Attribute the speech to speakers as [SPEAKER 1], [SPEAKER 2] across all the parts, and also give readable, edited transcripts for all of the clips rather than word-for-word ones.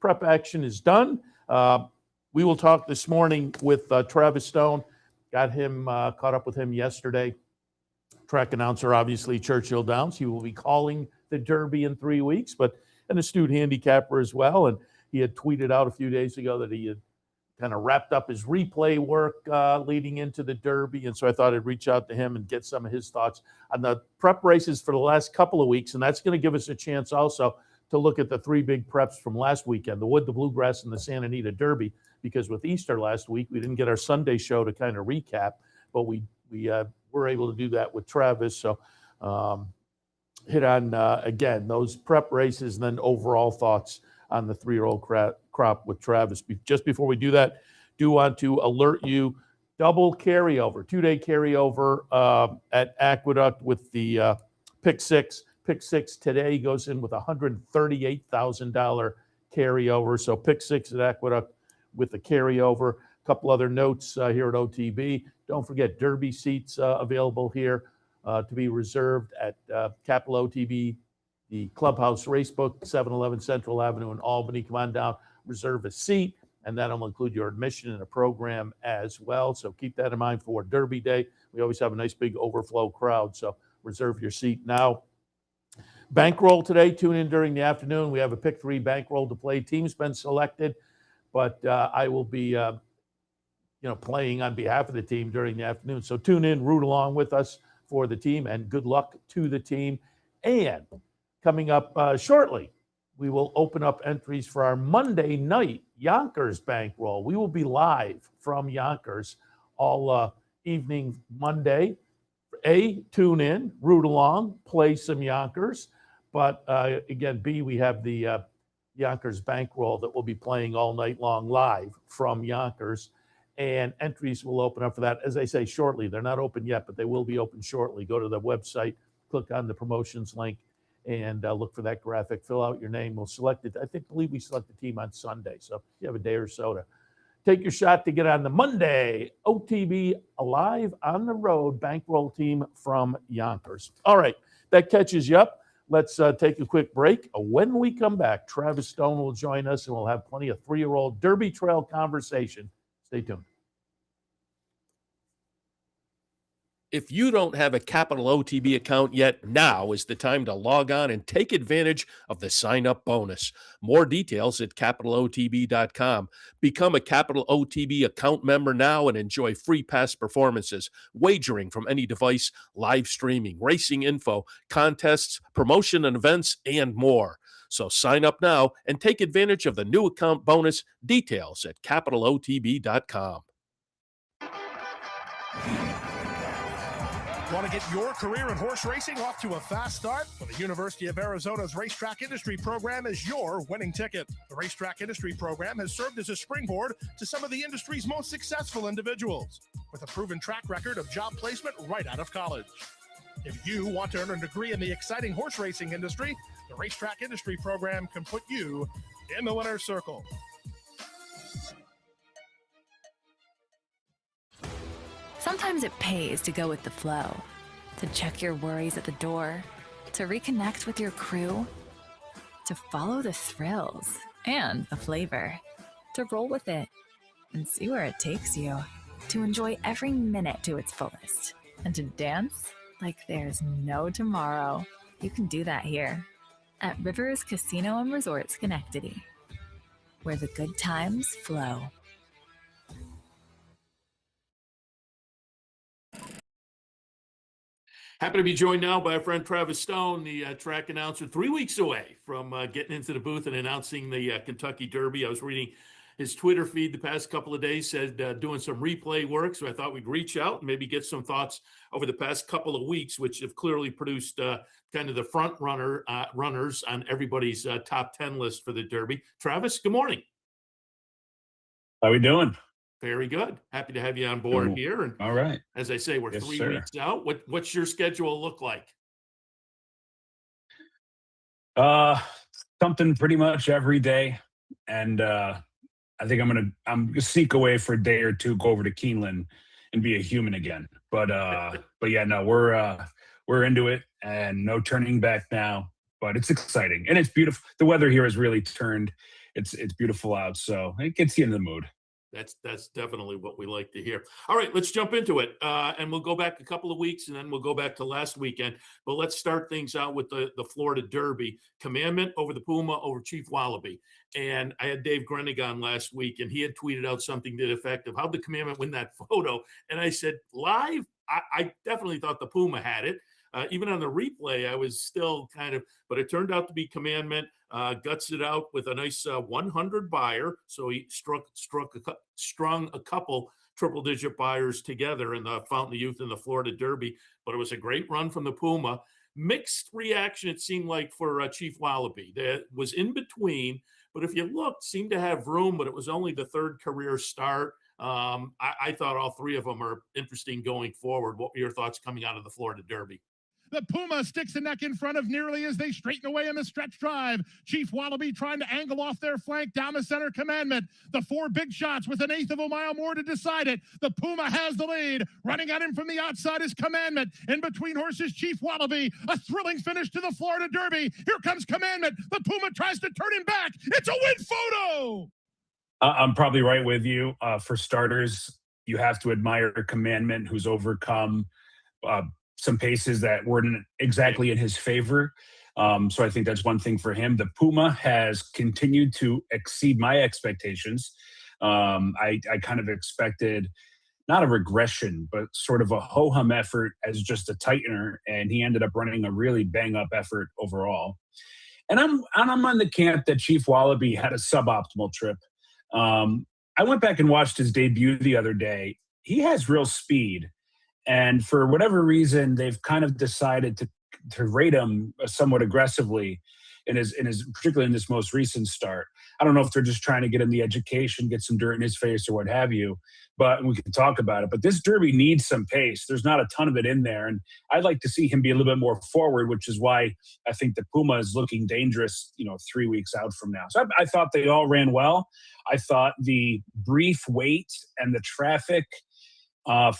[SPEAKER 1] prep action is done. We will talk this morning with Travis Stone. Got him caught up with him yesterday. Track announcer, obviously, Churchill Downs. He will be calling the Derby in 3 weeks, but an astute handicapper as well. And he had tweeted out a few days ago that he had kind of wrapped up his replay work leading into the Derby. And so I thought I'd reach out to him and get some of his thoughts on the prep races for the last couple of weeks. And that's going to give us a chance also to look at the three big preps from last weekend, the Wood, the Bluegrass, and the Santa Anita Derby, because with Easter last week, we didn't get our Sunday show to kind of recap, but we were able to do that with Travis. So hit on, again, those prep races and then overall thoughts on the 3-year-old crop with Travis. Just before we do that, do want to alert you, double carryover, 2-day carryover at Aqueduct with the Pick Six. Pick Six today goes in with $138,000 carryover. So Pick Six at Aqueduct with the carryover. A couple other notes here at OTB. Don't forget Derby seats available here to be reserved at Capital OTB, the Clubhouse Racebook, 711 Central Avenue in Albany. Come on down, reserve a seat, and that'll include your admission in a program as well. So keep that in mind for Derby Day. We always have a nice big overflow crowd, so reserve your seat now. Bankroll today. Tune in during the afternoon. We have a pick 3 bankroll to play. Team's been selected, but I will be playing on behalf of the team during the afternoon. So tune in, root along with us for the team, and good luck to the team. And coming up shortly, we will open up entries for our Monday night Yonkers bankroll. We will be live from Yonkers all evening Monday. Tune in, root along, play some Yonkers. But again, B, we have the Yonkers bankroll that will be playing all night long live from Yonkers. And entries will open up for that, as I say, shortly. They're not open yet, but they will be open shortly. Go to the website, click on the promotions link, and look for that graphic. Fill out your name. We'll select it. Believe we select the team on Sunday. So you have a day or so to take your shot to get on the Monday OTB Live on the Road bankroll team from Yonkers. All right, that catches you up. Let's take a quick break. When we come back, Travis Stone will join us, and we'll have plenty of 3-year-old Derby Trail conversation. Stay tuned.
[SPEAKER 2] If you don't have a Capital OTB account yet, now is the time to log on and take advantage of the sign-up bonus. More details at capitalotb.com. Become a Capital OTB account member now and enjoy free past performances, wagering from any device, live streaming, racing info, contests, promotion and events, and more. So sign up now and take advantage of the new account bonus. Details at capitalotb.com.
[SPEAKER 3] Want to get your career in horse racing off to a fast start? Well, the University of Arizona's Racetrack Industry Program is your winning ticket. The Racetrack Industry Program has served as a springboard to some of the industry's most successful individuals, with a proven track record of job placement right out of college. If you want to earn a degree in the exciting horse racing industry, the Racetrack Industry Program can put you in the winner's circle.
[SPEAKER 4] Sometimes it pays to go with the flow, to check your worries at the door, to reconnect with your crew, to follow the thrills and the flavor, to roll with it and see where it takes you, to enjoy every minute to its fullest, and to dance like there's no tomorrow. You can do that here at Rivers Casino and Resort Schenectady, where the good times flow.
[SPEAKER 1] Happy to be joined now by our friend Travis Stone, the track announcer, 3 weeks away from getting into the booth and announcing the Kentucky Derby. I was reading his Twitter feed the past couple of days, said doing some replay work, so I thought we'd reach out and maybe get some thoughts over the past couple of weeks, which have clearly produced kind of the front runners on everybody's top 10 list for the Derby. Travis, good morning.
[SPEAKER 5] How we doing?
[SPEAKER 1] Very good. Happy to have you on board here. And
[SPEAKER 5] all right.
[SPEAKER 1] As I say, we're 3 weeks out. What's your schedule look like?
[SPEAKER 5] Something pretty much every day. And I think I'm gonna sneak away for a day or two, go over to Keeneland and be a human again. But yeah, no, we're into it and no turning back now. But it's exciting and it's beautiful. The weather here has really turned. it's beautiful out, so it gets you in the mood.
[SPEAKER 1] That's definitely what we like to hear. All right, let's jump into it, and we'll go back a couple of weeks, and then we'll go back to last weekend. But let's start things out with the Florida Derby. Commandment over the Puma over Chief Wallaby. And I had Dave Grenig on last week, and he had tweeted out something to the effect of, how'd the Commandment win that photo? And I said, live? I definitely thought the Puma had it. Even on the replay, I was still kind of, but it turned out to be Commandment. Guts it out with a nice 100 buyer. So he strung a couple triple-digit buyers together in the Fountain of Youth and the Florida Derby. But it was a great run from the Puma. Mixed reaction, it seemed like, for Chief Wallaby. That was in between, but if you looked, seemed to have room, but it was only the third career start. I thought all three of them are interesting going forward. What were your thoughts coming out of the Florida Derby?
[SPEAKER 3] The Puma sticks the neck in front of nearly as they straighten away in the stretch drive. Chief Wallaby trying to angle off their flank down the center. Commandment. The four big shots with an eighth of a mile more to decide it. The Puma has the lead. Running at him from the outside is Commandment. In between horses, Chief Wallaby. A thrilling finish to the Florida Derby. Here comes Commandment. The Puma tries to turn him back. It's a win photo.
[SPEAKER 5] I'm probably right with you. For starters, you have to admire Commandment, who's overcome some paces that weren't exactly in his favor. So I think that's one thing for him. The Puma has continued to exceed my expectations. I kind of expected not a regression, but sort of a ho-hum effort as just a tightener, and he ended up running a really bang-up effort overall. And I'm on the camp that Chief Wallaby had a suboptimal trip. I went back and watched his debut the other day. He has real speed. And for whatever reason, they've kind of decided to rate him somewhat aggressively in his particularly in this most recent start. I don't know if they're just trying to get him the education, get some dirt in his face or what have you, but we can talk about it. But this Derby needs some pace. There's not a ton of it in there. And I'd like to see him be a little bit more forward, which is why I think the Puma is looking dangerous, 3 weeks out from now. So I thought they all ran well. I thought the brief wait and the traffic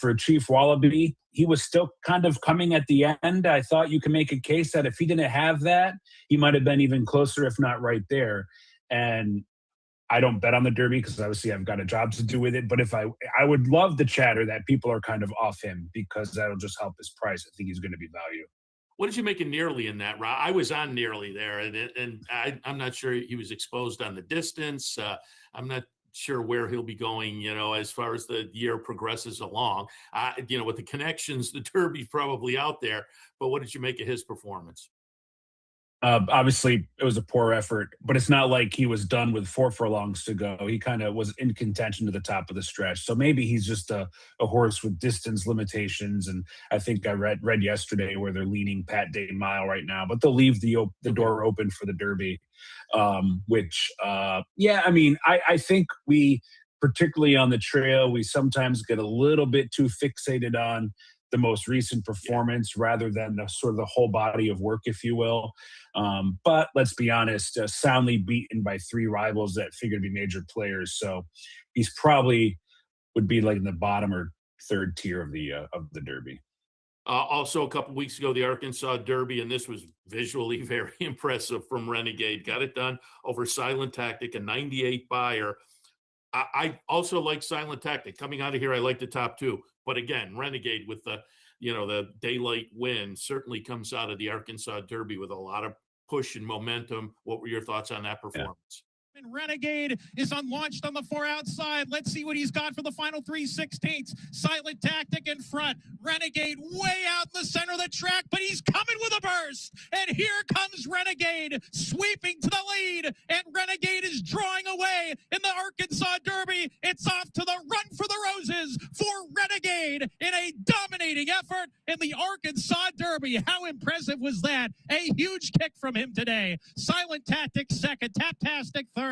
[SPEAKER 5] for Chief Wallaby, he was still kind of coming at the end. I thought you can make a case that if he didn't have that, he might have been even closer, if not right there. And I don't bet on the Derby because obviously I've got a job to do with it. But if I would love the chatter that people are kind of off him because that'll just help his price. I think he's going to be value.
[SPEAKER 1] What did you make of Nearly in that, Rob? I was on Nearly there, and I'm not sure he was exposed on the distance. I'm not sure where he'll be going, as far as the year progresses along. With the connections, the Derby's probably out there. But what did you make of his performance?
[SPEAKER 5] Obviously, it was a poor effort, but it's not like he was done with 4 furlongs to go. He kind of was in contention to the top of the stretch. So maybe he's just a horse with distance limitations. And I think I read yesterday where they're leaning Pat Day Mile right now, but they'll leave the door open for the Derby. I think we, particularly on the trail, we sometimes get a little bit too fixated on the most recent performance rather than the sort of the whole body of work, if you will. But let's be honest, soundly beaten by 3 rivals that figure to be major players. So he's probably would be like in the bottom or third tier of the Derby.
[SPEAKER 1] Also, a couple weeks ago, the Arkansas Derby, and this was visually very impressive from Renegade. Got it done over Silent Tactic, a 98 buyer. I also like Silent Tactic. Coming out of here, I like the top 2. But again, Renegade with the daylight win certainly comes out of the Arkansas Derby with a lot of push and momentum. What were your thoughts on that performance?
[SPEAKER 6] And Renegade is unlaunched on the 4 outside. Let's see what he's got for the final 3/16. Silent Tactic in front. Renegade way out in the center of the track, but he's coming with a burst. And here comes Renegade sweeping to the lead. And Renegade is drawing away in the Arkansas Derby. It's off to the Run for the Roses for Renegade in a dominating effort in the Arkansas Derby. How impressive was that? A huge kick from him today. Silent Tactic second, Taptastic third.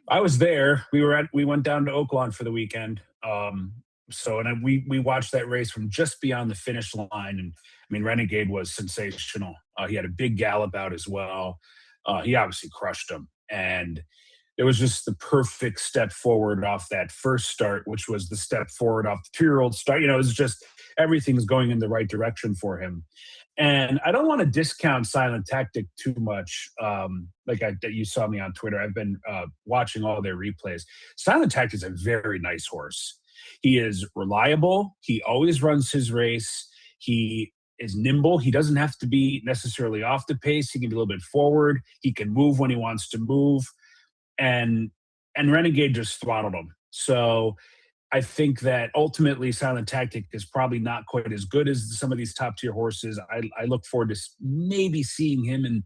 [SPEAKER 5] I was there. We went down to Oaklawn for the weekend. We watched that race from just beyond the finish line. And I mean, Renegade was sensational. He had a big gallop out as well. He obviously crushed him. And it was just the perfect step forward off that first start, which was the step forward off the 2-year-old start. You know, it's just everything's going in the right direction for him. And I don't want to discount Silent Tactic too much. That you saw me on Twitter. I've been watching all their replays. Silent Tactic is a very nice horse. He is reliable. He always runs his race. He is nimble. He doesn't have to be necessarily off the pace. He can be a little bit forward. He can move when he wants to move. And Renegade just throttled him. So I think that ultimately Silent Tactic is probably not quite as good as some of these top tier horses. I look forward to maybe seeing him in,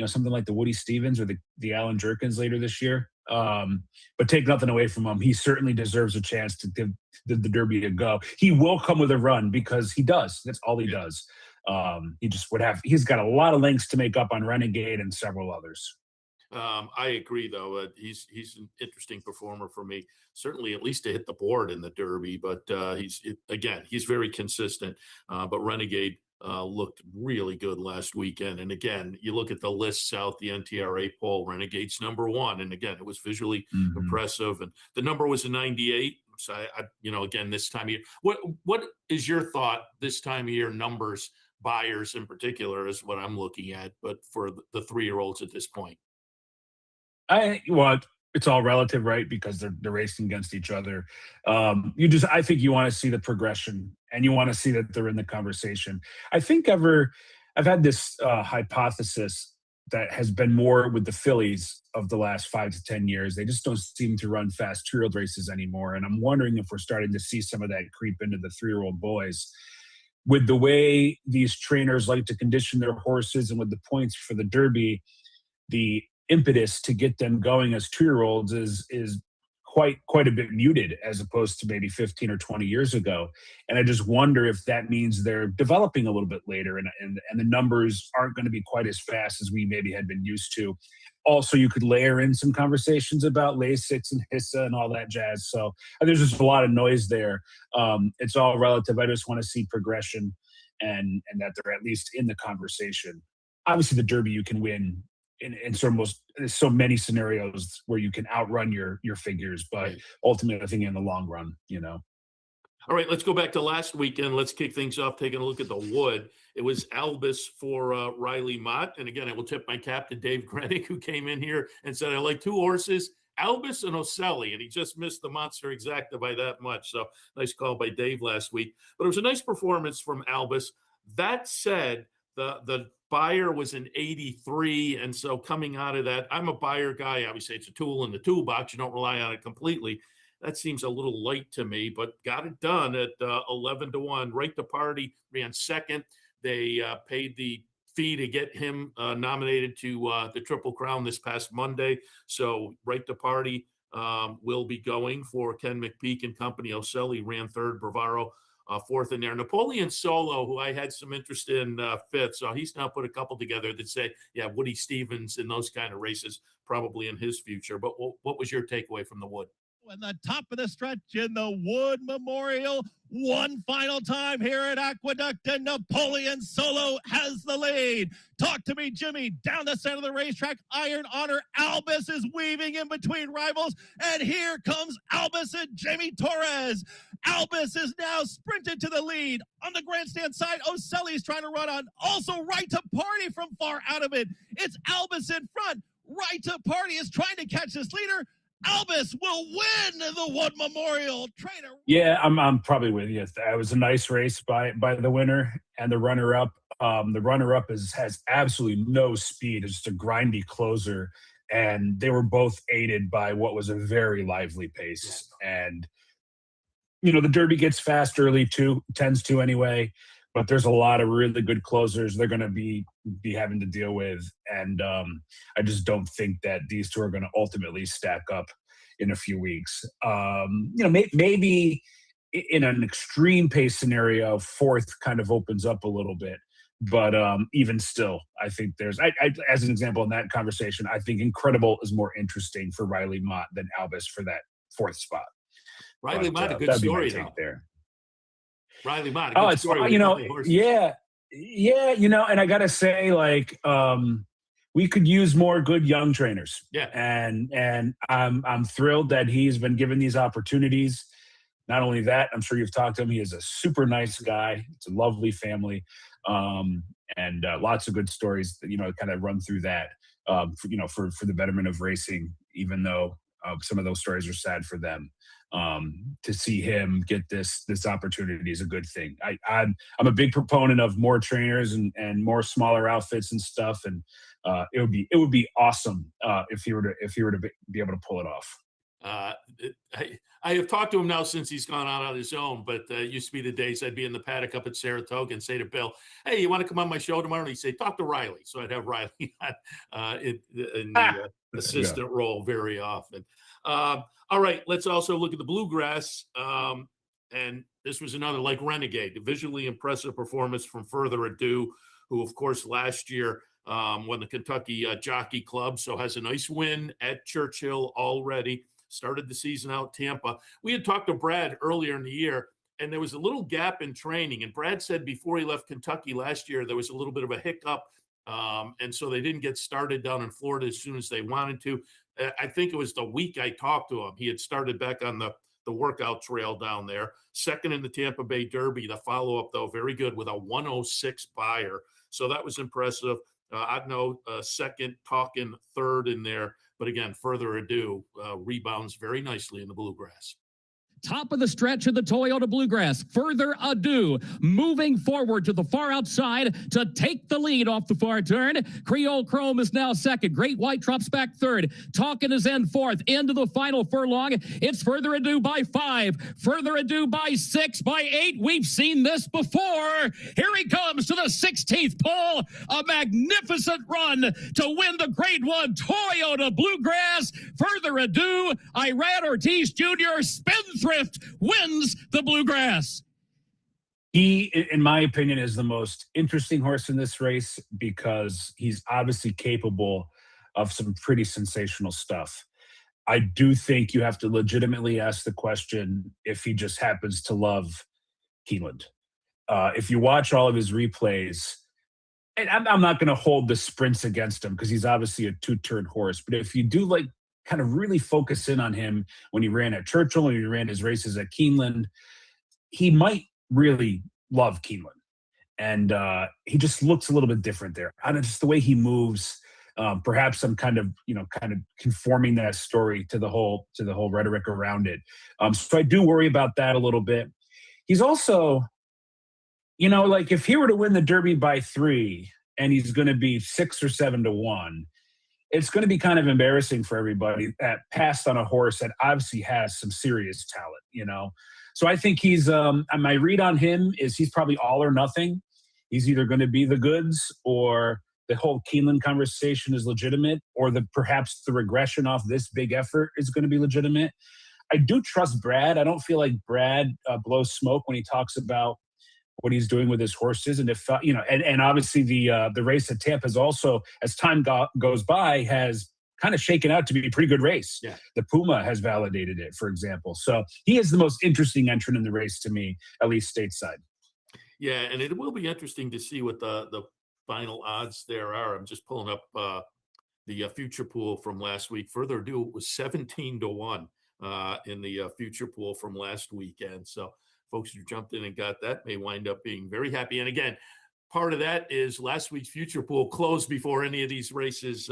[SPEAKER 5] something like the Woody Stevens or the Alan Jerkins later this year. But take nothing away from him. He certainly deserves a chance to give the Derby a go. He will come with a run because he does. That's all he does. He's got a lot of lengths to make up on Renegade and several others.
[SPEAKER 1] I agree, though. He's an interesting performer for me. Certainly, at least to hit the board in the Derby. But he's very consistent. But Renegade looked really good last weekend. And again, you look at the lists out, the NTRA poll, Renegade's number 1. And again, it was visually impressive. And the number was a 98. So again, this time of year, what is your thought this time of year? Numbers, buyers in particular, is what I'm looking at. But for the 3-year-olds at this point.
[SPEAKER 5] It's all relative, right? Because they're racing against each other. I think you want to see the progression, and you want to see that they're in the conversation. I think I've had this hypothesis that has been more with the fillies of the last 5 to 10 years. They just don't seem to run fast 2-year-old races anymore, and I'm wondering if we're starting to see some of that creep into the 3-year-old boys. With the way these trainers like to condition their horses, and with the points for the Derby, the impetus to get them going as 2-year-olds is quite a bit muted as opposed to maybe 15 or 20 years ago. And I just wonder if that means they're developing a little bit later and the numbers aren't going to be quite as fast as we maybe had been used to. Also, you could layer in some conversations about Lasix and HISA and all that jazz. So there's just a lot of noise there. It's all relative. I just want to see progression and that they're at least in the conversation. Obviously, the Derby you can win in so many scenarios where you can outrun your figures, but ultimately I think in the long run,
[SPEAKER 1] All right, let's go back to last weekend. Let's kick things off, taking a look at the Wood. It was Albus for Riley Mott. And again, I will tip my cap to Dave Grenick, who came in here and said, I like 2 horses, Albus and Oselli. And he just missed the Monster Exacta by that much. So nice call by Dave last week. But it was a nice performance from Albus. That said, the buyer was an 83. And so coming out of that, I'm a buyer guy. Obviously, it's a tool in the toolbox. You don't rely on it completely. That seems a little light to me, but got it done at 11-1. Right to Party ran second. They paid the fee to get him nominated to the Triple Crown this past Monday. So Right to Party will be going for Ken McPeak and company. Oselli ran third, Bravaro fourth in there. Napoleon Solo, who I had some interest in, fifth. So he's now put a couple together that say, Woody Stevens in those kind of races, probably in his future. But what was your takeaway from the Wood?
[SPEAKER 6] And the top of the stretch in the Wood Memorial. One final time here at Aqueduct, and Napoleon Solo has the lead. Talk to me, Jimmy. Down the center of the racetrack, Iron Honor Albus is weaving in between rivals, and here comes Albus and Jamie Torres. Albus is now sprinted to the lead. On the grandstand side, Oselli's trying to run on. Also, Right to Party from far out of it. It's Albus in front. Right to Party is trying to catch this leader. Albus will win the Wood Memorial. Trainer.
[SPEAKER 5] Yeah, I'm probably with you. It was a nice race by the winner and the runner-up. The runner-up has absolutely no speed. It's just a grindy closer, and they were both aided by what was a very lively pace. And the Derby gets fast early too, tends to anyway. But there's a lot of really good closers they're going to be having to deal with. And I just don't think that these two are going to ultimately stack up in a few weeks. Maybe in an extreme pace scenario, fourth kind of opens up a little bit. But even still, I think there's, as an example in that conversation, I think Incredible is more interesting for Riley Mott than Albus for that fourth spot.
[SPEAKER 1] Riley Mott, a good story though.
[SPEAKER 5] There.
[SPEAKER 1] Riley Mott.
[SPEAKER 5] And I gotta say, we could use more good young trainers.
[SPEAKER 1] Yeah.
[SPEAKER 5] And I'm thrilled that he's been given these opportunities. Not only that, I'm sure you've talked to him. He is a super nice guy. It's a lovely family, and lots of good stories that, kind of run through that. For the betterment of racing, even though some of those stories are sad for them. To see him get this opportunity is a good thing. I'm a big proponent of more trainers and more smaller outfits and stuff, and it would be awesome if he were to be able to pull it off.
[SPEAKER 1] I have talked to him now since he's gone out on his own, but it used to be the days I'd be in the paddock up at Saratoga and say to Bill, "Hey, you want to come on my show tomorrow?" And he'd say, "Talk to Riley." So I'd have Riley on, in the assistant role very often. All right, let's also look at the bluegrass. And this was another, like Renegade, a visually impressive performance from Further Ado, who, of course, last year won the Kentucky Jockey Club, so has a nice win at Churchill already. Started the season out Tampa. We had talked to Brad earlier in the year, and there was a little gap in training. And Brad said before he left Kentucky last year, there was a little bit of a hiccup. And so they didn't get started down in Florida as soon as they wanted to. I think it was the week I talked to him. He had started back on the workout trail down there. Second in the Tampa Bay Derby. The follow-up, though, very good with a 106 buyer. So that was impressive. I'd know second, talking third in there. But again, Further Ado rebounds very nicely in the bluegrass.
[SPEAKER 6] Top of the stretch of the Toyota Bluegrass. Further Ado, moving forward to the far outside to take the lead off the far turn. Creole Chrome is now second. Great White drops back third. Talkin is in fourth. Into the final furlong. It's Further Ado by 5. Further Ado by 6, by 8. We've seen this before. Here he comes to the 16th pole. A magnificent run to win the Grade 1 Toyota Bluegrass. Further Ado, Iran Ortiz Jr. Spendthrift wins the bluegrass.
[SPEAKER 5] He, in my opinion, is the most interesting horse in this race because he's obviously capable of some pretty sensational stuff. I do think you have to legitimately ask the question if he just happens to love Keeneland. If you watch all of his replays, and I'm not going to hold the sprints against him because he's obviously a two-turn horse, but if you do kind of really focus in on him when he ran at Churchill and he ran his races at Keeneland, he might really love Keeneland. And he just looks a little bit different there. I don't know, just the way he moves. Perhaps I'm kind of conforming that story to the whole rhetoric around it. So I do worry about that a little bit. He's also, if he were to win the Derby by 3 and he's going to be 6 or 7 to 1, it's going to be kind of embarrassing for everybody that passed on a horse that obviously has some serious talent, So I think he's, my read on him is he's probably all or nothing. He's either going to be the goods or the whole Keeneland conversation is legitimate, or perhaps the regression off this big effort is going to be legitimate. I do trust Brad. I don't feel like Brad blows smoke when he talks about what he's doing with his horses. And if, and obviously the race at Tampa is also, as time goes by, has kind of shaken out to be a pretty good race.
[SPEAKER 1] Yeah.
[SPEAKER 5] The Puma has validated it, for example. So he is the most interesting entrant in the race to me, at least stateside.
[SPEAKER 1] Yeah, and it will be interesting to see what the final odds there are. I'm just pulling up the future pool from last week. Further Ado, it was 17 to 1 in the future pool from last weekend. So folks who jumped in and got that may wind up being very happy. And again, part of that is last week's future pool closed before any of these races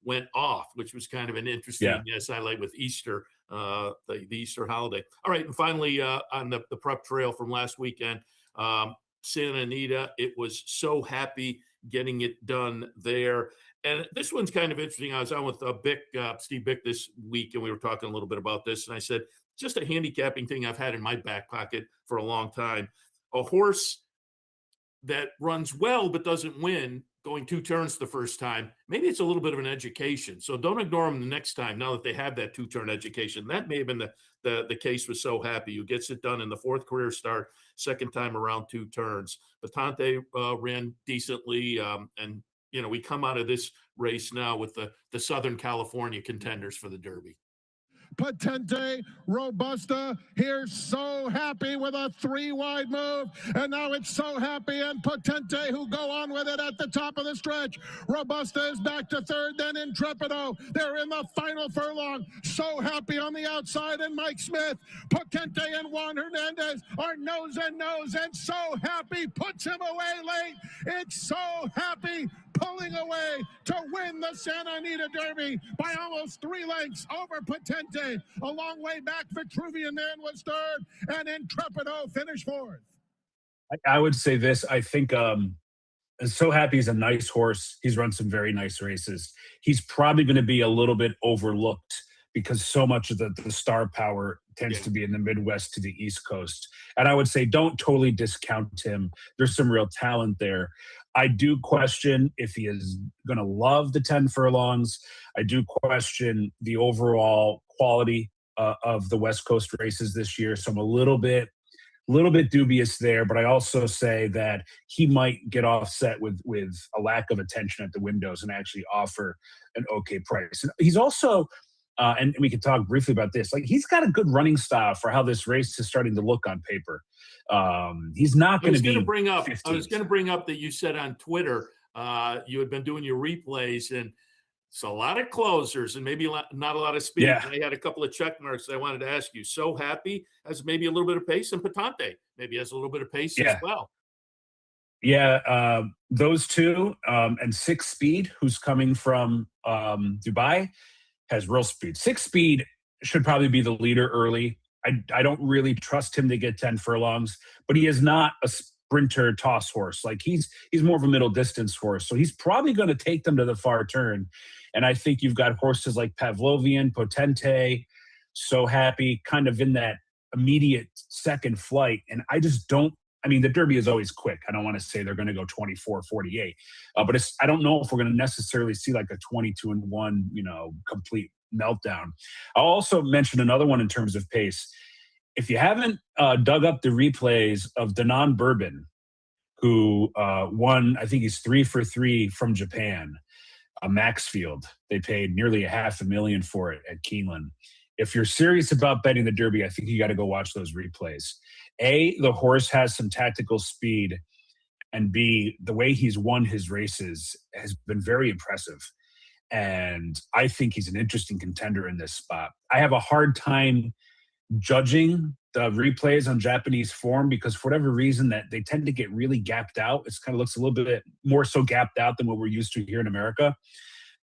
[SPEAKER 1] went off, which was kind of an interesting highlight with Easter, the Easter holiday. All right, and finally on the prep trail from last weekend, Santa Anita, it was so happy getting it done there. And this one's kind of interesting. I was on with Steve Bick this week, and we were talking a little bit about this. And I said, just a handicapping thing I've had in my back pocket for a long time. A horse that runs well but doesn't win, going 2 turns the first time, maybe it's a little bit of an education. So don't ignore them the next time now that they have that 2-turn education. That may have been the case with So Happy, who gets it done in the 4th career start, second time around 2 turns. Batante ran decently, and we come out of this race now with the Southern California contenders for the Derby.
[SPEAKER 7] Potente, Robusta, here So Happy with a 3-wide move, and now it's So Happy and Potente who go on with it at the top of the stretch. Robusta is back to third, then Intrepido. They're in the final furlong. So Happy on the outside, and Mike Smith, Potente and Juan Hernandez are nose and nose, and So Happy puts him away late. It's So Happy pulling away to win the Santa Anita Derby by almost 3 lengths over Potente. A long way back, Vitruvian Man was third, and Intrepido finished fourth.
[SPEAKER 5] I would say this. I think So Happy is a nice horse. He's run some very nice races. He's probably going to be a little bit overlooked because so much of the star power tends to be in the Midwest to the East Coast. And I would say don't totally discount him. There's some real talent there. I do question if he is going to love the 10 furlongs. I do question the overall quality of the West Coast races this year. So I'm a little bit dubious there, but I also say that he might get offset with a lack of attention at the windows and actually offer an okay price. And he's also, and we could talk briefly about this, like he's got a good running style for how this race is starting to look on paper. He's not going to be.
[SPEAKER 1] I was going to bring up that you said on Twitter you had been doing your replays, and it's a lot of closers and maybe not a lot of speed.
[SPEAKER 5] Yeah.
[SPEAKER 1] And I had a couple of check marks I wanted to ask you. So Happy has maybe a little bit of pace, and Potente maybe has a little bit of pace as well.
[SPEAKER 5] Yeah, those two, and 6 Speed, who's coming from Dubai, has real speed. 6 Speed should probably be the leader early. I don't really trust him to get 10 furlongs, but he is not a sprinter toss horse. Like he's more of a middle distance horse. So he's probably going to take them to the far turn. And I think you've got horses like Pavlovian, Potente, So Happy kind of in that immediate second flight. And I just don't, I mean, the Derby is always quick. I don't want to say they're going to go 24-48, but I don't know if we're going to necessarily see like a 22-1, complete meltdown. I'll also mention another one in terms of pace. If you haven't dug up the replays of Danon Bourbon, who won, I think he's 3 for 3 from Japan, Maxfield. They paid nearly $500,000 for it at Keeneland. If you're serious about betting the Derby, I think you got to go watch those replays. A, the horse has some tactical speed, and B, the way he's won his races has been very impressive. And I think he's an interesting contender in this spot. I have a hard time judging the replays on Japanese form because for whatever reason that they tend to get really gapped out. It kind of looks a little bit more so gapped out than what we're used to here in America.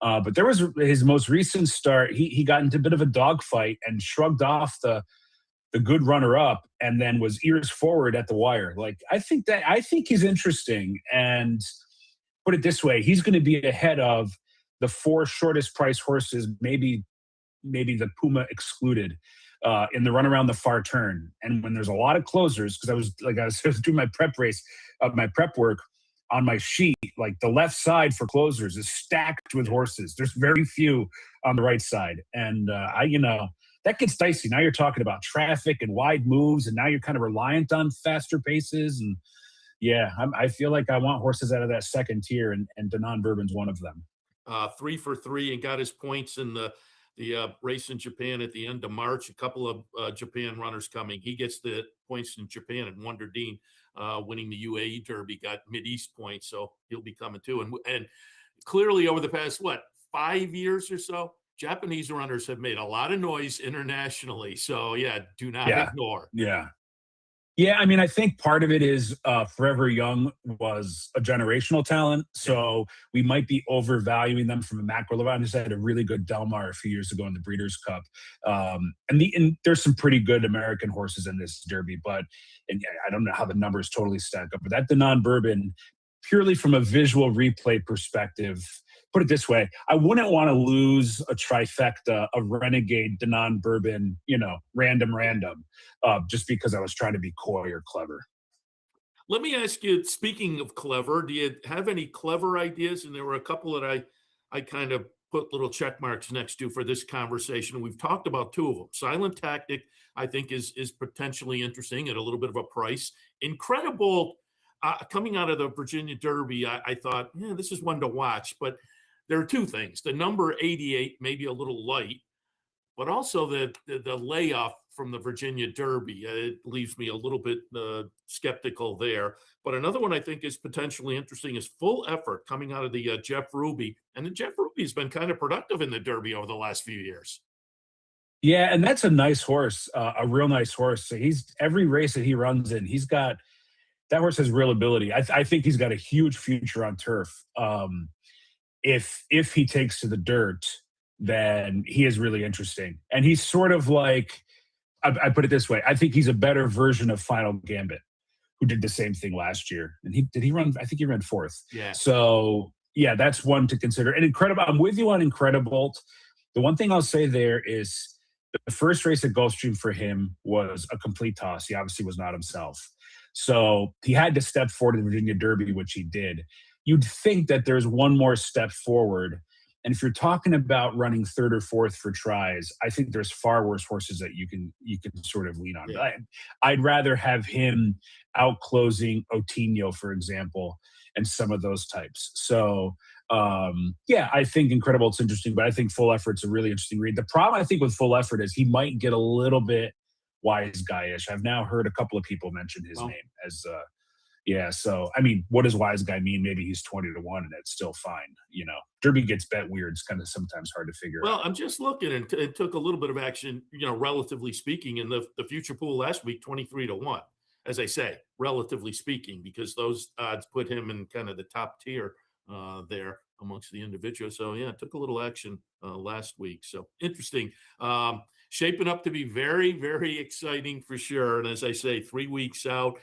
[SPEAKER 5] But there was his most recent start. He got into a bit of a dogfight and shrugged off the good runner-up and then was ears forward at the wire. Like, I think he's interesting. And put it this way, he's going to be ahead of the 4 shortest price horses, maybe the Puma excluded, in the run around the far turn. And when there's a lot of closers, because I was doing my prep work on my sheet, like the left side for closers is stacked with horses. There's very few on the right side. And that gets dicey. Now you're talking about traffic and wide moves, and now you're kind of reliant on faster paces. And yeah, I feel like I want horses out of that second tier, and Danon Bourbon's one of them.
[SPEAKER 1] 3 for 3 and got his points in the race in Japan at the end of March. A couple of Japan runners coming. He gets the points in Japan, and Wonder Dean winning the UAE Derby got Mid-East points, so he'll be coming too. And clearly over the past, 5 years or so, Japanese runners have made a lot of noise internationally. So, do not ignore.
[SPEAKER 5] Yeah, I mean, I think part of it is Forever Young was a generational talent, so we might be overvaluing them from a macro level. I just had a really good Delmar a few years ago in the Breeders' Cup, and there's some pretty good American horses in this Derby, but I don't know how the numbers totally stack up. But that Danon Bourbon, purely from a visual replay perspective, put it this way, I wouldn't want to lose a trifecta of Renegade, Danon Bourbon, random, just because I was trying to be coy or clever.
[SPEAKER 1] Let me ask you, speaking of clever, do you have any clever ideas? And there were a couple that I kind of put little check marks next to for this conversation. We've talked about 2 of them. Silent Tactic, I think, is potentially interesting at a little bit of a price. Incredible, coming out of the Virginia Derby, I thought, this is one to watch. But there are 2 things. The number 88, maybe a little light, but also the layoff from the Virginia Derby. It leaves me a little bit skeptical there. But another one I think is potentially interesting is Full Effort coming out of the Jeff Ruby. And then Jeff Ruby's been kind of productive in the Derby over the last few years.
[SPEAKER 5] Yeah, and that's a nice horse, a real nice horse. So he's every race that he runs in, he's got that horse has real ability. I think he's got a huge future on turf. If he takes to the dirt, then he is really interesting. And he's sort of like I put it this way: I think he's a better version of Final Gambit, who did the same thing last year. And he run? I think he ran fourth.
[SPEAKER 1] Yeah.
[SPEAKER 5] So yeah, that's one to consider. And Incredible, I'm with you on Incredibolt. The one thing I'll say there is the first race at Gulfstream for him was a complete toss. He obviously was not himself. So he had to step forward in the Virginia Derby, which he did. You'd think that there's one more step forward. And if you're talking about running third or fourth for tries, I think there's far worse horses that you can sort of lean on.
[SPEAKER 1] Yeah.
[SPEAKER 5] I'd rather have him out closing Otinho, for example, and some of those types. So yeah, I think Incredible's interesting, but I think Full Effort's a really interesting read. The problem I think with Full Effort is he might get a little bit wise guy-ish. I've now heard a couple of people mention his name as yeah. So I mean, what does wise guy mean? Maybe he's 20 to 1 and that's still fine. You know, Derby gets bet weird. It's kind of sometimes hard to figure out.
[SPEAKER 1] Well, I'm just looking, and it took a little bit of action, relatively speaking, in the future pool last week, 23 to 1. As I say, relatively speaking, because those odds put him in kind of the top tier there amongst the individuals. So yeah, it took a little action last week. So interesting. Shaping up to be very, very exciting for sure. And as I say, 3 weeks out.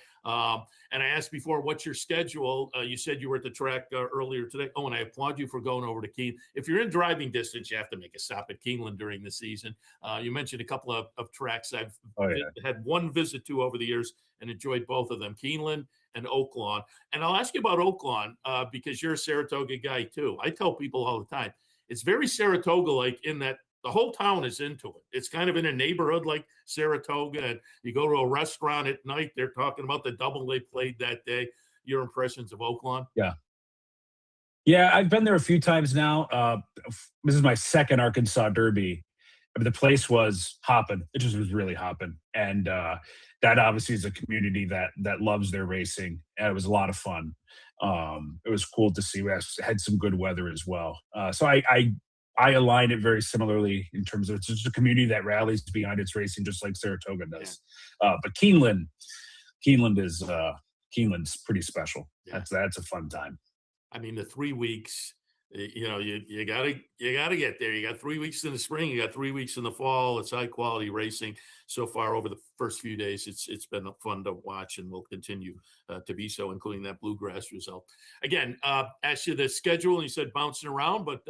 [SPEAKER 1] And I asked before, what's your schedule? You said you were at the track earlier today. Oh, and I applaud you for going over to Keeneland. If you're in driving distance, you have to make a stop at Keeneland during the season. You mentioned a couple of tracks I've had one visit to over the years and enjoyed both of them, Keeneland and Oaklawn. And I'll ask you about Oaklawn because you're a Saratoga guy too. I tell people all the time, it's very Saratoga-like in that the whole town is into it. It's kind of in a neighborhood like Saratoga, and you go to a restaurant at night, they're talking about the double they played that day. Your impressions of Oaklawn?
[SPEAKER 5] Yeah, I've been there a few times now. This is my second Arkansas Derby. I mean, the place was hopping. It just was really hopping. And that obviously is a community that loves their racing. And it was a lot of fun. It was cool to see. We had some good weather as well. So I align it very similarly in terms of it's just a community that rallies behind its racing, just like Saratoga does. But Keeneland's pretty special.
[SPEAKER 1] Yeah.
[SPEAKER 5] That's a fun time.
[SPEAKER 1] I mean, the 3 weeks, you gotta get there. You got 3 weeks in the spring, you got 3 weeks in the fall. It's high quality racing so far over the first few days. It's been fun to watch and will continue to be so, including that bluegrass result. Again, asked you the schedule and you said bouncing around, but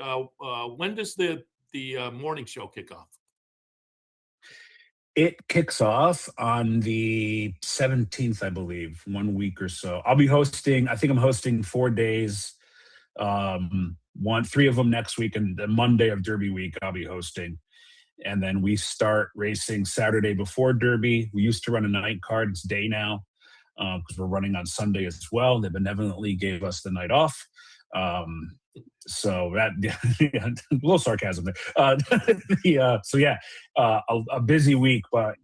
[SPEAKER 1] when does the morning show kick off?
[SPEAKER 5] It kicks off on the 17th, I believe, 1 week or so. I'll be hosting, I think I'm hosting 4 days. 3 of them next week, and the Monday of Derby week I'll be hosting. And then we start racing Saturday before Derby. We used to run a night card. It's day now because we're running on Sunday as well. They benevolently gave us the night off. So that a little sarcasm there. So yeah, a busy week, but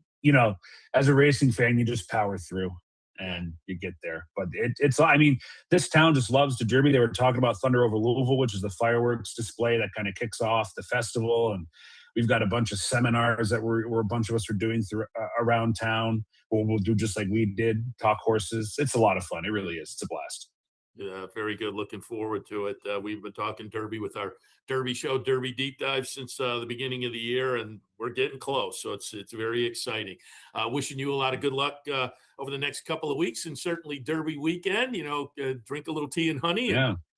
[SPEAKER 5] as a racing fan, you just power through and you get there. But I mean, this town just loves the Derby. They were talking about Thunder over Louisville, which is the fireworks display that kind of kicks off the festival. And we've got a bunch of seminars that we're a bunch of us are doing through around town. We'll do just like we did, talk horses. It's a lot of fun. It really is. It's a blast.
[SPEAKER 1] Yeah, very good. Looking forward to it. We've been talking Derby with our Derby show, Derby Deep Dive since the beginning of the year, and we're getting close. So it's very exciting. Wishing you a lot of good luck over the next couple of weeks, and certainly Derby weekend. Drink a little tea and honey,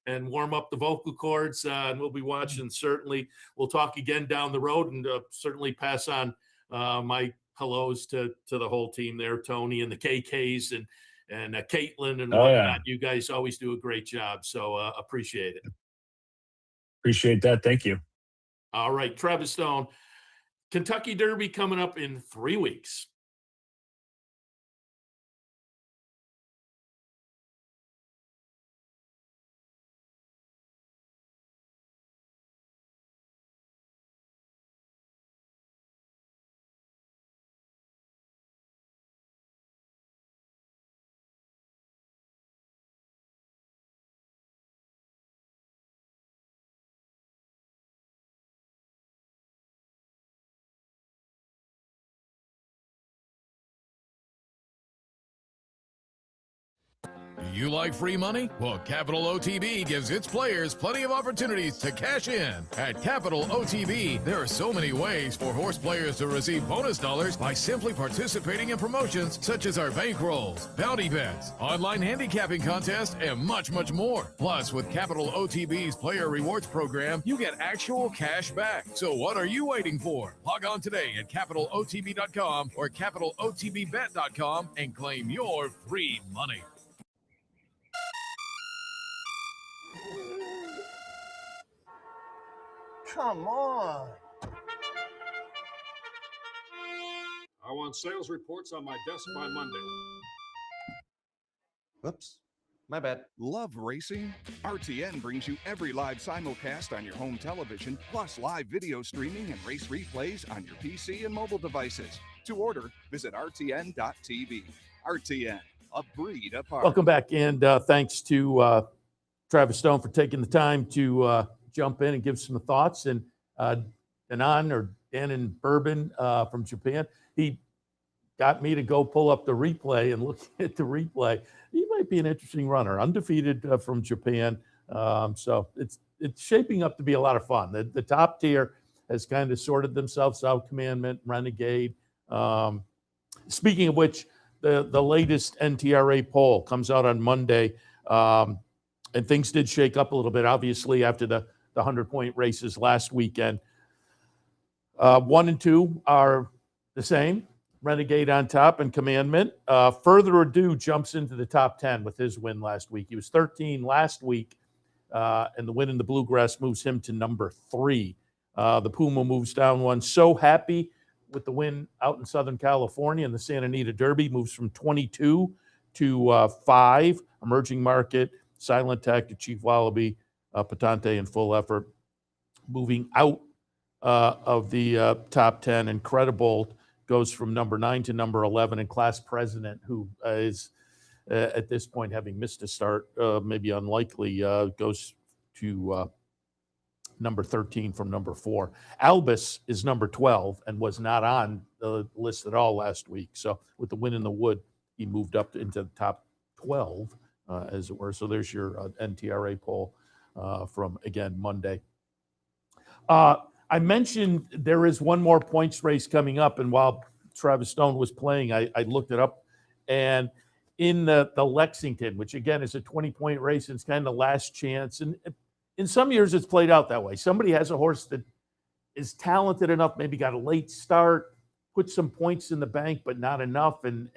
[SPEAKER 1] and warm up the vocal cords. And we'll be watching. Certainly, we'll talk again down the road, and certainly pass on my hellos to the whole team there, Tony and the KKs and Caitlin and whatnot.
[SPEAKER 5] Yeah.
[SPEAKER 1] You guys always do a great job. So appreciate it.
[SPEAKER 5] Appreciate that. Thank you.
[SPEAKER 1] All right. Travis Stone, Kentucky Derby coming up in 3 weeks.
[SPEAKER 8] you like free money? Well, Capital OTB gives its players plenty of opportunities to cash in. At Capital OTB, there are so many ways for horse players to receive bonus dollars by simply participating in promotions such as our bankrolls, bounty bets, online handicapping contests, and much, much more. Plus, with Capital OTB's Player Rewards program, you get actual cash back. So what are you waiting for? Log on today at CapitalOTB.com or CapitalOTBBet.com and claim your free money.
[SPEAKER 9] Come on.
[SPEAKER 10] I want sales reports on my desk by Monday.
[SPEAKER 9] Whoops. My bad.
[SPEAKER 11] Love racing? RTN brings you every live simulcast on your home television, plus live video streaming and race replays on your PC and mobile devices. To order, visit rtn.tv. RTN, a breed apart.
[SPEAKER 1] Welcome back, and thanks to Travis Stone for taking the time to jump in and give some thoughts. And Dan in Bourbon from Japan, he got me to go pull up the replay and look at the replay. He might be an interesting runner, undefeated from Japan. So it's shaping up to be a lot of fun. The top tier has kind of sorted themselves out, Commandment, Renegade. Speaking of which, the latest NTRA poll comes out on Monday, and things did shake up a little bit, obviously, after the 100-point races last weekend. 1 and 2 are the same. Renegade on top and Commandment. Further Ado jumps into the top 10 with his win last week. He was 13 last week, and the win in the Bluegrass moves him to number 3. The Puma moves down 1. So Happy with the win out in Southern California in the Santa Anita Derby moves from 22 to 5. Emerging Market, Silent Tactic, Chief Wallaby, Patente in Full Effort moving out of the top 10. Incredible goes from number 9 to number 11, and Class President, who is at this point having missed a start, maybe unlikely, goes to number 13 from number 4. Albus is number 12 and was not on the list at all last week. So with the win in the Wood, he moved up into the top 12, as it were. So there's your NTRA poll from, again, Monday. I mentioned there is one more points race coming up, and while Travis Stone was playing, I looked it up, and in the Lexington, which again is a 20-point race, and it's kind of last chance, and in some years it's played out that way. Somebody has a horse that is talented enough, maybe got a late start, put some points in the bank, but not enough, and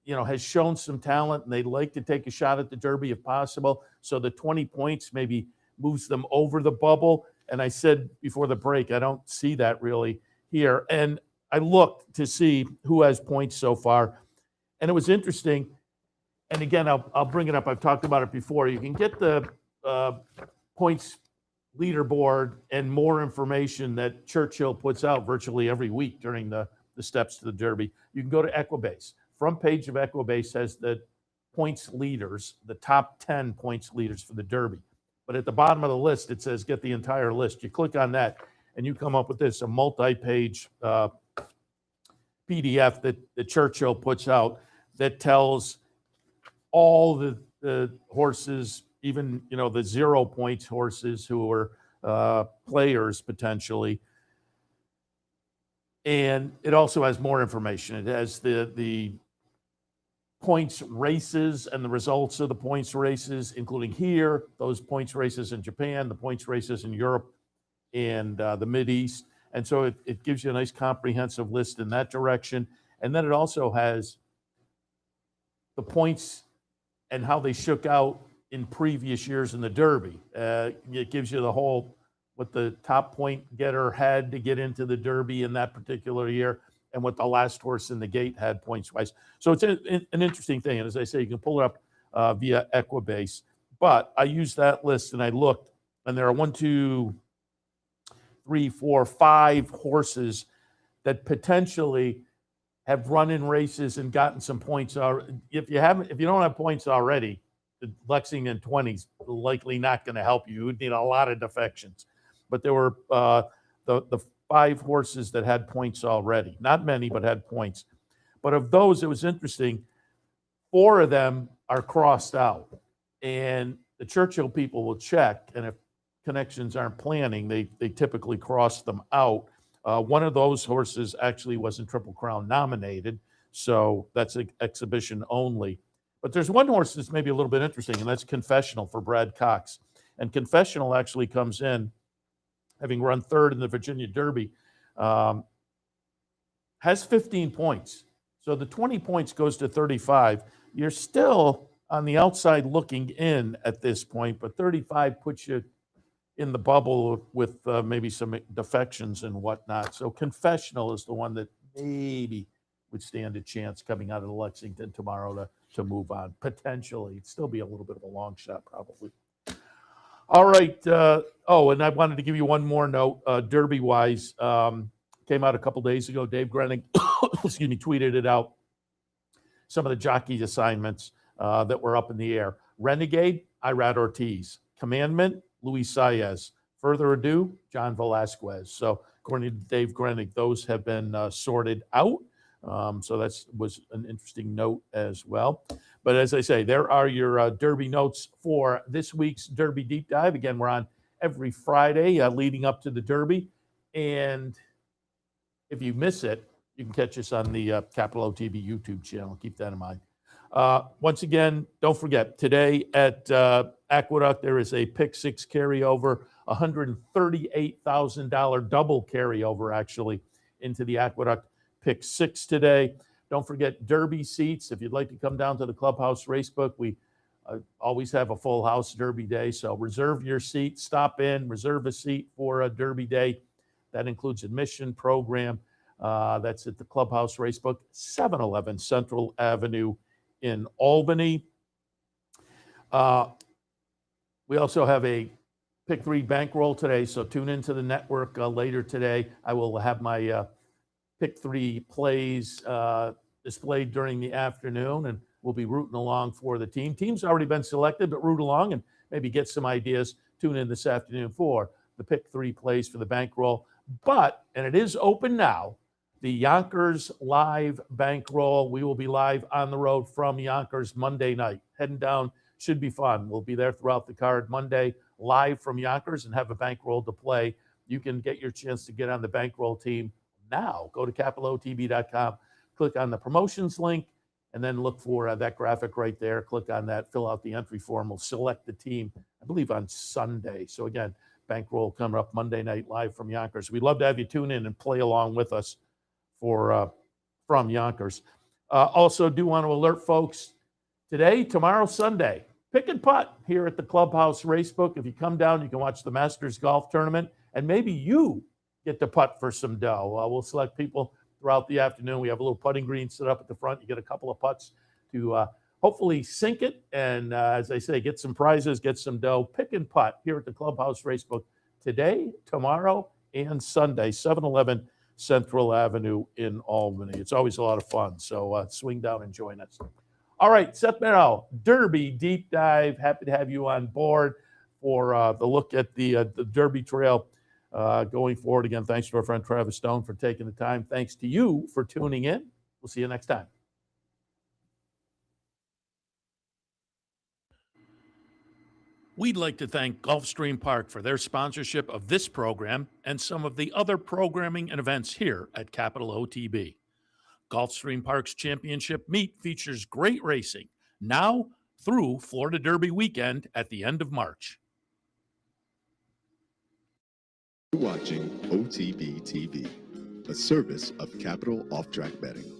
[SPEAKER 1] has shown some talent, and they'd like to take a shot at the Derby if possible. So the 20 points maybe moves them over the bubble. And I said before the break, I don't see that really here. And I looked to see who has points so far. And it was interesting. And again, I'll bring it up. I've talked about it before. You can get the points leaderboard and more information that Churchill puts out virtually every week during the steps to the Derby. You can go to Equibase. Front page of Equibase has the points leaders, the top 10 points leaders for the Derby. But at the bottom of the list, it says get the entire list. You click on that, and you come up with this, a multi-page PDF that Churchill puts out that tells all the horses, even the 0 points horses who are players potentially. And it also has more information. It has the points races and the results of the points races, including here, those points races in Japan, the points races in Europe and the Mideast. And so it gives you a nice comprehensive list in that direction. And then it also has the points and how they shook out in previous years in the Derby. It gives you the whole, what the top point getter had to get into the Derby in that particular year, and what the last horse in the gate had points-wise. So it's an interesting thing. And as I say, you can pull it up via Equibase. But I used that list, and I looked, and there are 1, 2, 3, 4, 5 horses that potentially have run in races and gotten some points. If you don't have points already, the Lexington 20's likely not going to help you. You would need a lot of defections. But there were the 5 horses that had points already. Not many, but had points. But of those, it was interesting. 4 of them are crossed out. And the Churchill people will check, and if connections aren't planning, they typically cross them out. One of those horses actually wasn't Triple Crown nominated, so that's an exhibition only. But there's one horse that's maybe a little bit interesting, and that's Confessional for Brad Cox. And Confessional actually comes in, having run third in the Virginia Derby, has 15 points. So the 20 points goes to 35. You're still on the outside looking in at this point, but 35 puts you in the bubble with maybe some defections and whatnot. So Confessional is the one that maybe would stand a chance coming out of Lexington tomorrow to move on. Potentially. It'd still be a little bit of a long shot, probably. All right. And I wanted to give you one more note, Derby-wise. Came out a couple days ago. Dave Grenning, tweeted it out. Some of the jockey assignments that were up in the air. Renegade, Irad Ortiz. Commandment, Luis Saez. Further Ado, John Velasquez. So according to Dave Grenning, those have been sorted out. So that was an interesting note as well. But as I say, there are your Derby notes for this week's Derby Deep Dive. Again, we're on every Friday leading up to the Derby. And if you miss it, you can catch us on the Capital OTB YouTube channel. Keep that in mind. Once again, don't forget, today at Aqueduct, there is a Pick 6 carryover, $138,000 double carryover, actually, into the Aqueduct Pick 6 today. Don't forget Derby seats. If you'd like to come down to the Clubhouse Racebook, we always have a full house Derby Day. So reserve your seat, stop in, reserve a seat for a Derby Day. That includes admission program. That's at the Clubhouse Racebook, 711 Central Avenue in Albany. We also have a Pick 3 bankroll today, so tune into the network later today. I will have my Pick 3 plays displayed during the afternoon, and we'll be rooting along for the team. Team's already been selected, but root along and maybe get some ideas. Tune in this afternoon for the Pick 3 plays for the bankroll. But, and it is open now, the Yonkers live bankroll. We will be live on the road from Yonkers Monday night. Heading down should be fun. We'll be there throughout the card Monday, live from Yonkers, and have a bankroll to play. You can get your chance to get on the bankroll team now. Go to capitalotb.com, click on the promotions link, and then look for that graphic right there. Click on that, fill out the entry form. We'll select the team, I believe, on Sunday. So again, bankroll coming up Monday night live from Yonkers. We'd love to have you tune in and play along with us from Yonkers. Also do want to alert folks, today, tomorrow, Sunday, pick and putt here at the Clubhouse Racebook. If you come down, you can watch the Masters Golf Tournament, and maybe you get to putt for some dough. We'll select people throughout the afternoon. We have a little putting green set up at the front. You get a couple of putts to hopefully sink it, and as I say, get some prizes, get some dough. Pick and putt here at the Clubhouse Racebook today, tomorrow, and Sunday, 711 Central Avenue in Albany. It's always a lot of fun, so swing down and join us. All right, Seth Merrill, Derby Deep Dive. Happy to have you on board for the look at the Derby Trail going forward. Again, thanks to our friend Travis Stone for taking the time. Thanks to you for tuning in. We'll see you next time. We'd like to thank Gulfstream Park for their sponsorship of this program and some of the other programming and events here at Capital OTB. Gulfstream Park's championship meet features great racing now through Florida Derby weekend at the end of March.
[SPEAKER 12] You're watching OTB TV, a service of Capital Off-Track Betting.